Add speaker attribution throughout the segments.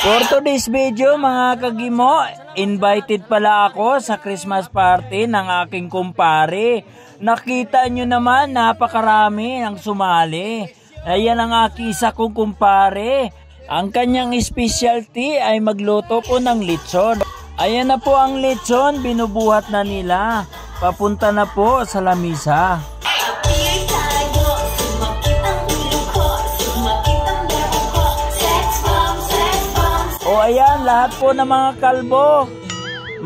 Speaker 1: For today's video mga kagimo, invited pala ako sa Christmas party ng aking kumpare. Nakita nyo naman, napakarami ang sumali. Ayan ang aking isa kong kumpare. Ang kanyang specialty ay magluto po ng lechon. Ayan na po ang lechon, binubuhat na nila. Papunta na po sa lamisa. O ayan, lahat po ng mga kalbo,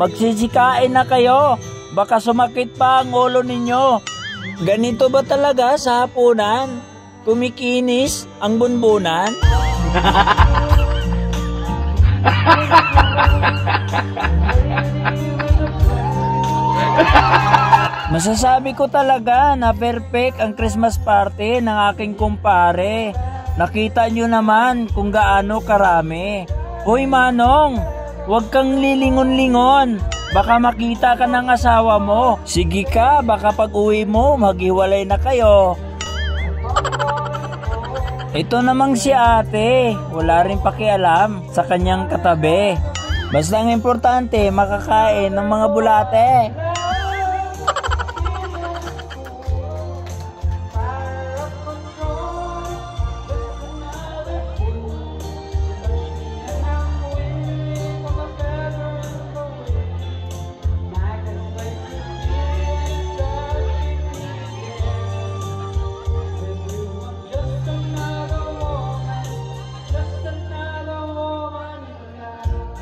Speaker 1: magsisikain na kayo, baka sumakit pa ang ulo ninyo. Ganito ba talaga sa hapunan? Kumikinis ang bunbunan? Masasabi ko talaga na perfect ang Christmas party ng aking kumpare. Nakita nyo naman kung gaano karami. Hoy Manong, huwag kang lilingon-lingon. Baka makita ka ng asawa mo. Sige ka, baka pag uwi mo, maghiwalay na kayo. Ito namang si ate, wala rin pakialam sa kanyang katabi. Basta ang importante, makakain ng mga bulate.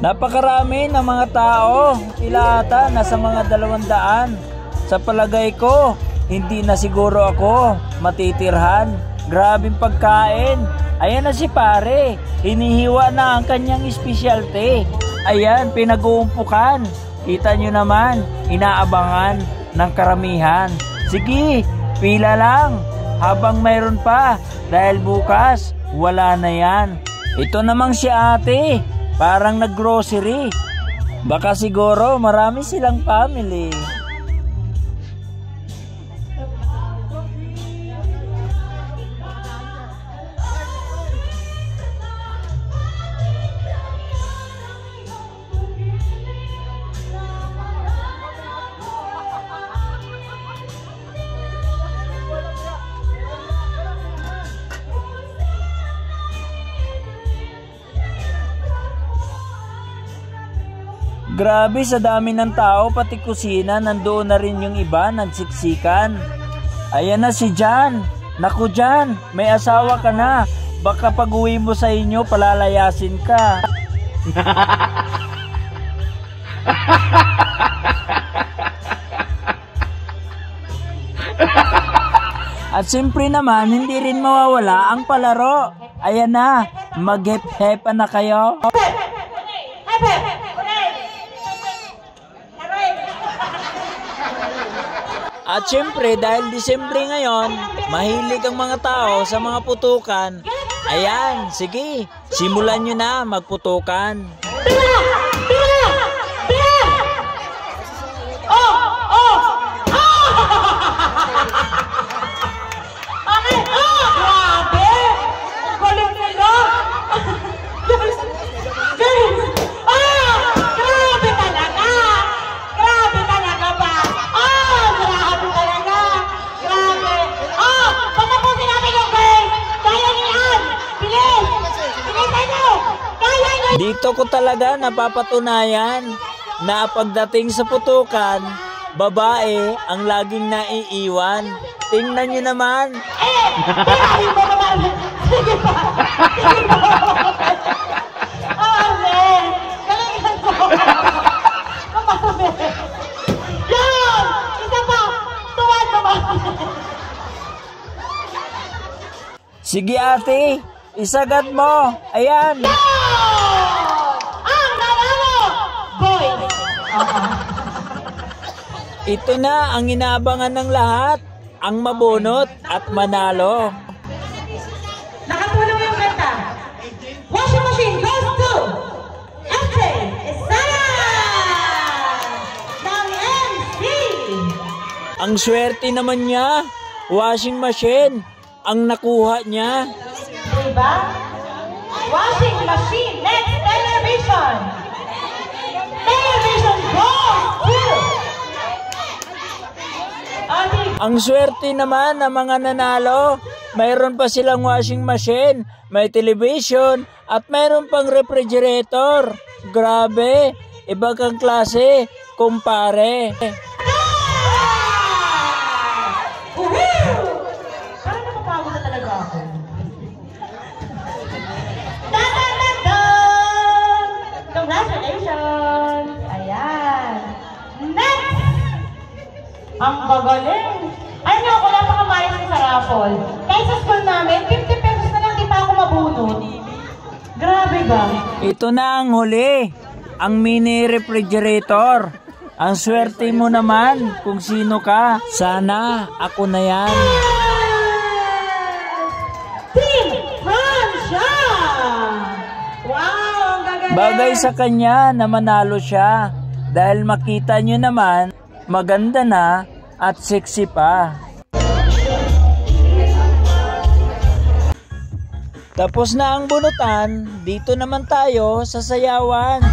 Speaker 1: Napakarami ng mga tao, tila ata nasa mga 200. Sa palagay ko, hindi na siguro ako matitirhan. Grabing pagkain. Ayan na si pare, hinihiwa na ang kanyang specialty. Ayan, pinag-uumpukan. Kita nyo naman, inaabangan ng karamihan. Sige, pila lang habang mayroon pa dahil bukas wala na yan. Ito namang si ate, parang nag-grocery. Baka siguro marami silang family. Grabe sa dami ng tao, pati kusina, nandoon na rin yung iba, nagsiksikan. Ayan na si Jan. Naku Jan, may asawa ka na. Baka pag uwi mo sa inyo, palalayasin ka. At siyempre naman, hindi rin mawawala ang palaro. Ayan na, mag-hep-hepa na kayo. At syempre dahil Disyembre ngayon, mahilig ang mga tao sa mga putukan. Ayan, sige, simulan nyo na magputukan. Dito ko talaga napapatunayan na pagdating sa putukan, babae ang laging naiiwan. Tingnan nyo naman. Sige ate, isagad mo. Ayan. Ito na ang inaabangan ng lahat, ang mabunot at manalo.
Speaker 2: Nakatulong yung kanta. Washing machine goes to Ate Isara ng MC.
Speaker 1: Ang swerte naman niya, washing machine ang nakuha niya.
Speaker 2: Diba? Washing machine. Next, television. Television goes to Ate.
Speaker 1: Ang swerte naman ng mga nanalo, mayroon pa silang washing machine, may television, at mayroon pang refrigerator. Grabe, iba kang klase, kumpare.
Speaker 2: Parang napapagod na talaga ako. Da-da-da-da! Congratulations! Ayan. Next! Ang gagaling. Alam niyo ako, napakamayos sa raffle. Kahit sa school namin, 50 pesos na lang, di pa ako mabunod. Grabe ba?
Speaker 1: Ito na ang huli, ang mini refrigerator. Ang swerte mo naman kung sino ka. Sana ako na yan.
Speaker 2: Team Francia! Wow, ang gagaling!
Speaker 1: Bagay sa kanya na manalo siya dahil makita nyo naman maganda na at sexy pa. Tapos na ang bunutan, dito naman tayo sa sayawan.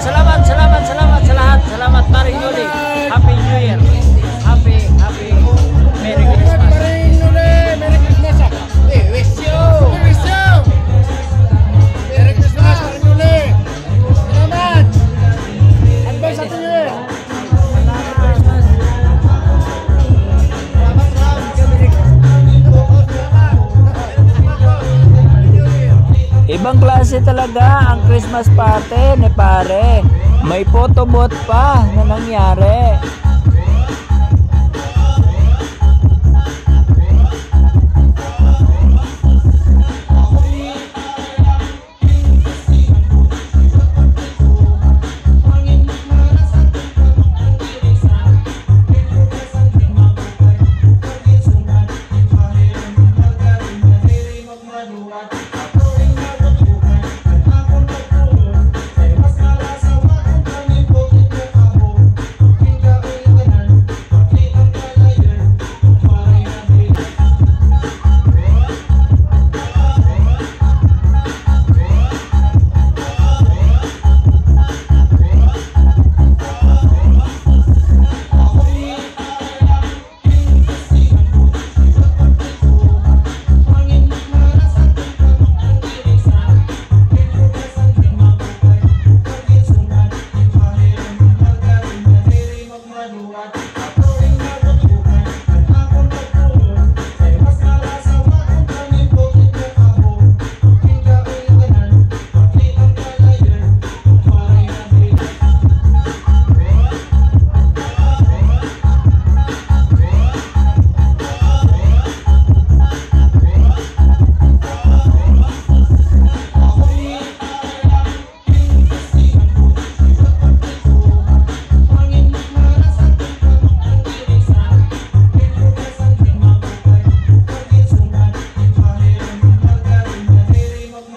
Speaker 1: Salamat sa lahat. Salamat Maring Nuli. Happy New Year. Happy Merry Christmas.
Speaker 3: Maring Nuli, Merry Christmas. Wish you. Merry Christmas, Maring Nuli. Salamat. Advance Happy New Year.
Speaker 1: Ibang klase talaga ang Christmas party ni pare. May photobooth pa na nangyari.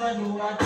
Speaker 3: Manuat